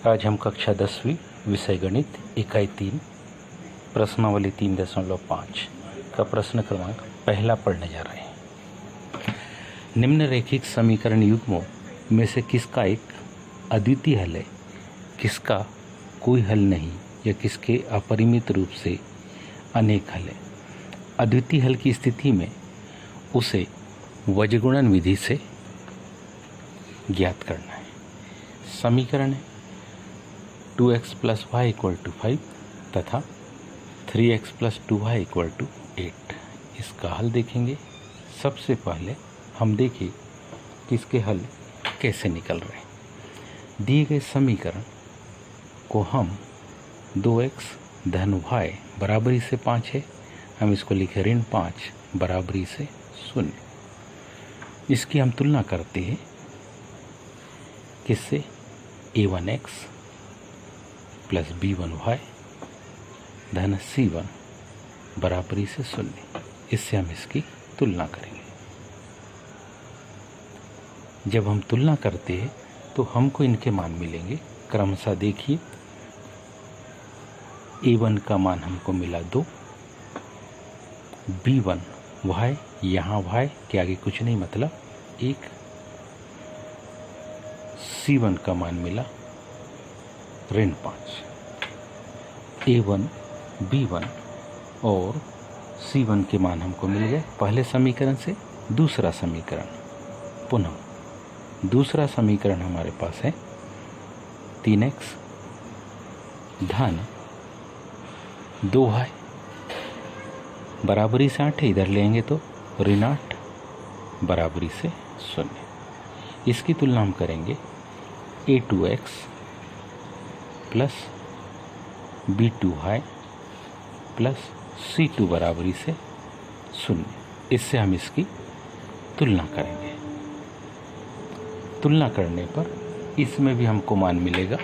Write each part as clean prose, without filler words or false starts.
आज हम कक्षा 10वीं विषय गणित इकाई 3 प्रश्नावली 3.5 का प्रश्न क्रमांक पहला पढ़ने जा रहे हैं। निम्नरेखित समीकरण युग्मों में से किसका एक अद्वितीय हल है, किसका कोई हल नहीं या किसके अपरिमित रूप से अनेक हल है। अद्वितीय हल की स्थिति में उसे वज्रगुणन विधि से ज्ञात करना है। समीकरण है 2x + y = 5 तथा 3x + 2y = 8। इसका हल देखेंगे। सबसे पहले हम देखें कि इसके हल कैसे निकल रहे हैं। दिए गए समीकरण को हम 2x धन y बराबरी से 5 है, हम इसको लिखे -5 बराबरी से 0। इसकी हम तुलना करते हैं किससे, a1x + b1y धन c1 बराबरी से 0। इससे हम इसकी तुलना करेंगे। जब हम तुलना करते हैं तो हमको इनके मान मिलेंगे। क्रमशः देखिए, a1 का मान हमको मिला 2, b1y यहाँ y के आगे कुछ नहीं मतलब 1, c1 का मान मिला -5। a1 b1 और c1 के मान हमको मिल गए पहले समीकरण से। दूसरा समीकरण, पुनः दूसरा समीकरण हमारे पास है 3x धन 2y बराबरी से 8 इधर लेंगे तो ऋण8 बराबरी से 0। इसकी तुलना हम करेंगे a2x + b2y + c2 बराबरी से 0। इससे हम इसकी तुलना करेंगे। तुलना करने पर इसमें भी हमको मान मिलेगा,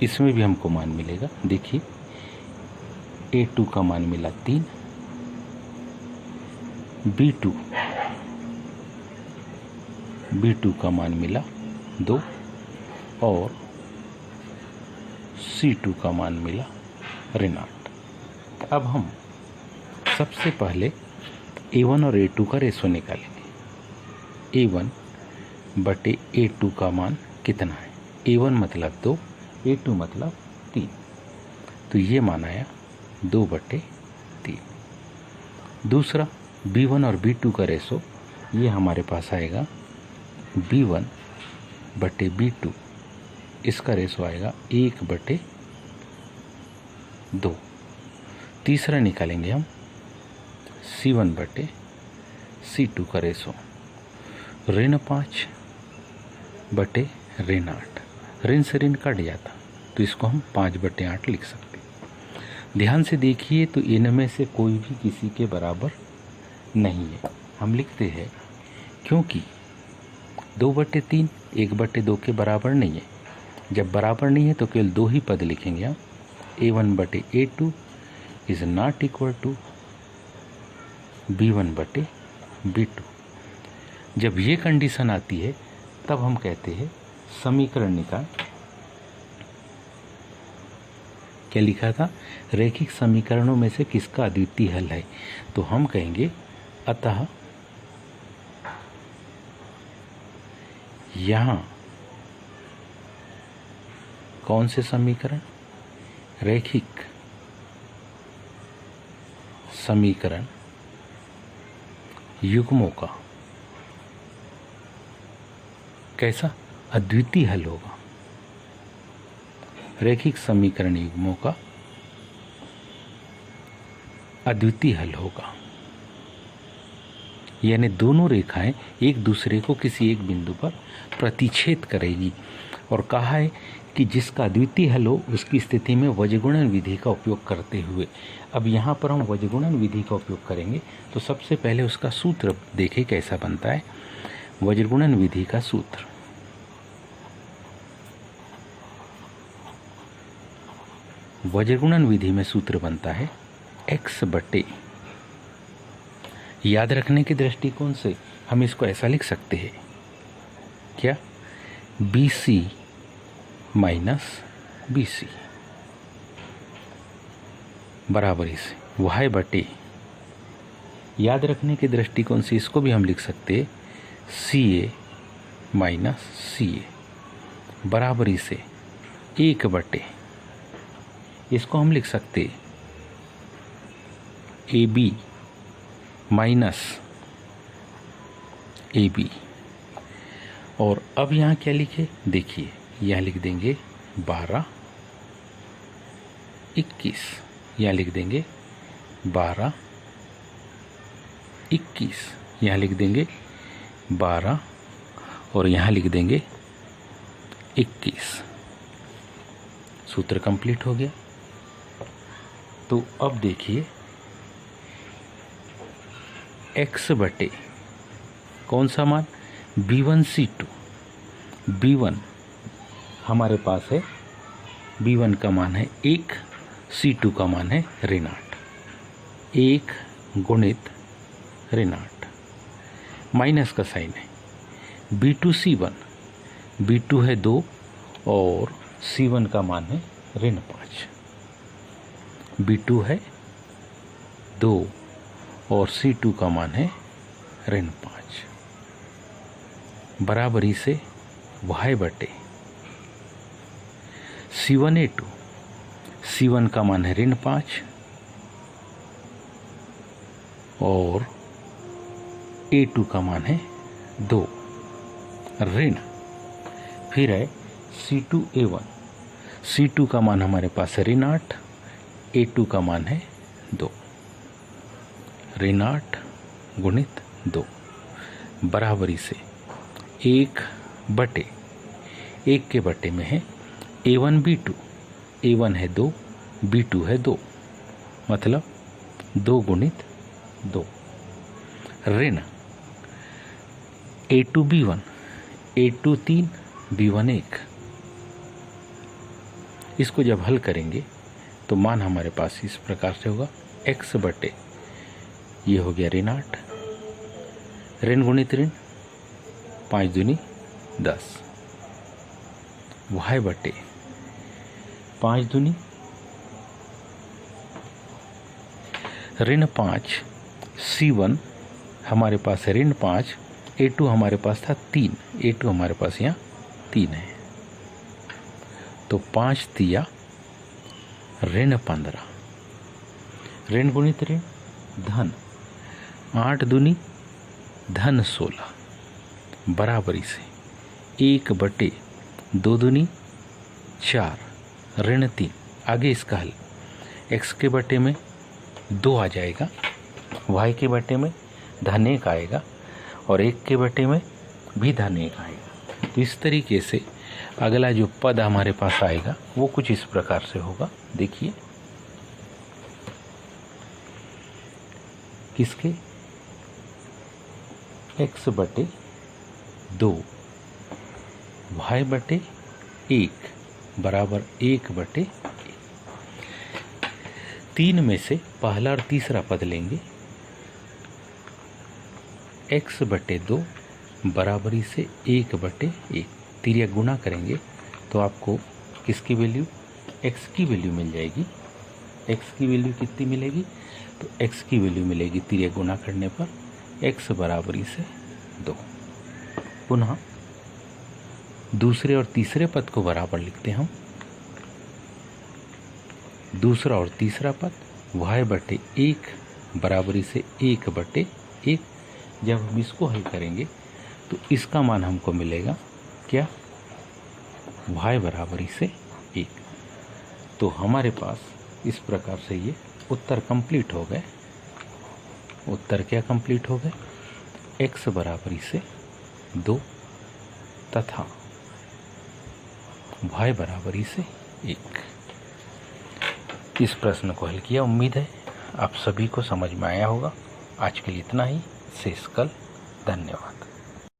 इसमें भी हमको मान मिलेगा। देखिए, a2 का मान मिला 3, b2 का मान मिला 2 और c2 का मान मिला ऋण8। अब हम सबसे पहले a1 और a2 का रेशो निकालेंगे। a1/a2 का मान कितना है? a1 मतलब 2, a2 मतलब 3, तो ये मान आया 2/3। दूसरा b1 और b2 का रेशो, ये हमारे पास आएगा b1/b2, इसका रेशो आएगा 1/2। तीसरा निकालेंगे हम c1/c2 का रेशो, -5/8। ऋण से ऋण कट जाता तो इसको हम 5/8 लिख सकते हैं। ध्यान से देखिए तो इनमें से कोई भी किसी के बराबर नहीं है। हम लिखते हैं क्योंकि 2/3 1/2 के बराबर नहीं है। जब बराबर नहीं है तो केवल 2 ही पद लिखेंगे हम। a1/a2 is not equal to b1/b2। जब ये कंडीशन आती है तब हम कहते हैं समीकरण निकाल। क्या लिखा था? रैखिक समीकरणों में से किसका अद्वितीय हल है। तो हम कहेंगे अतः यहाँ कौन से समीकरण, रैखिक समीकरण युग्मों का कैसा अद्वितीय हल होगा। रैखिक समीकरण युग्मों का अद्वितीय हल होगा, यानी दोनों रेखाएं एक दूसरे को किसी एक बिंदु पर प्रतिच्छेद करेगी। और कहा है कि जिसका अद्वितीय हल हो उसकी स्थिति में वज्रगुणन विधि का उपयोग करते हुए। अब यहाँ पर हम वज्रगुणन विधि का उपयोग करेंगे तो सबसे पहले उसका सूत्र देखें कैसा बनता है। वज्रगुणन विधि का सूत्र, वज्रगुणन विधि में सूत्र बनता है x/, याद रखने के दृष्टिकोण से हम इसको ऐसा लिख सकते हैं क्या, BC माइनस BC बराबर इसे y बटे, याद रखने के दृष्टिकोण से इसको भी हम लिख सकते CA माइनस CA बराबर इसे 1 बटे, इसको हम लिख सकते AB माइनस AB। और अब यहाँ क्या लिखे, देखिए यहाँ लिख देंगे 12 21, यहाँ लिख देंगे 12 21, यहाँ लिख देंगे 12 और यहाँ लिख देंगे 21। सूत्र कंप्लीट हो गया। तो अब देखिए x बटे कौन सा मान, B1 C2, B1 हमारे पास है, B1 का मान है 1, C2 का मान है ऋणाठ 1 गुणित ऋणाठ, माइनस का साइन है, B2 C1, B2 है 2 और C1 का मान है ऋण 5, B2 है 2 और C2 का मान है ऋण 5 बराबरी से y बटे C1 A2, C1 का मान है ऋण 5 और A2 का मान है 2 ऋण, फिर है C2 A1, C2 का मान हमारे पास है ऋण 8, A2 का मान है 2, ऋण 8 गुणित 2 बराबरी से 1 बटे, 1 के बटे में है A1 B2, A1 है 2, B2 है 2, मतलब 2 गुणित 2, ऋण A2 B1, A2 3, B1 1। इसको जब हल करेंगे तो मान हमारे पास इस प्रकार से होगा, x बटे ये हो गया ऋण 8, ऋण गुणित ऋण 5 दूनी 10, y बटे 5 दूनी ऋण 5, C1 हमारे पास है ऋण 5, A2 हमारे पास था 3, A2 हमारे पास यहाँ 3 है, तो 5 तिया ऋण 15, ऋण गुणित ऋण धन 8 दूनी धन 16 बराबरी से 1 बटे 2 दूनी 4 ऋण 3। आगे इसका हल, x के बटे में 2 आ जाएगा, y के बटे में धन 1 आएगा और 1 के बटे में भी धन 1 आएगा। तो इस तरीके से अगला जो पद हमारे पास आएगा वो कुछ इस प्रकार से होगा। देखिए किसके, x बटे 2 y बटे 1 बराबर 1 बटे 3 में से पहला और तीसरा पद लेंगे, x बटे 2 बराबरी से 1 बटे 1, तिर्या गुणा करेंगे तो आपको किसकी वैल्यू, x की वैल्यू मिल जाएगी। x की वैल्यू कितनी मिलेगी, तो x की वैल्यू मिलेगी तिर्या गुणा करने पर x बराबरी से 2। पुनः दूसरे और तीसरे पद को बराबर लिखते हैं हम, दूसरा और तीसरा पद y बटे 1 बराबरी से 1 बटे 1। जब हम इसको हल करेंगे तो इसका मान हमको मिलेगा क्या, y बराबरी से 1। तो हमारे पास इस प्रकार से ये उत्तर कंप्लीट हो गए। उत्तर क्या कंप्लीट हो गए, x बराबरी से 2 तथा y बराबरी से 1। इस प्रश्न को हल किया। उम्मीद है आप सभी को समझ में आया होगा। आज के लिए इतना ही, शेष कल। धन्यवाद।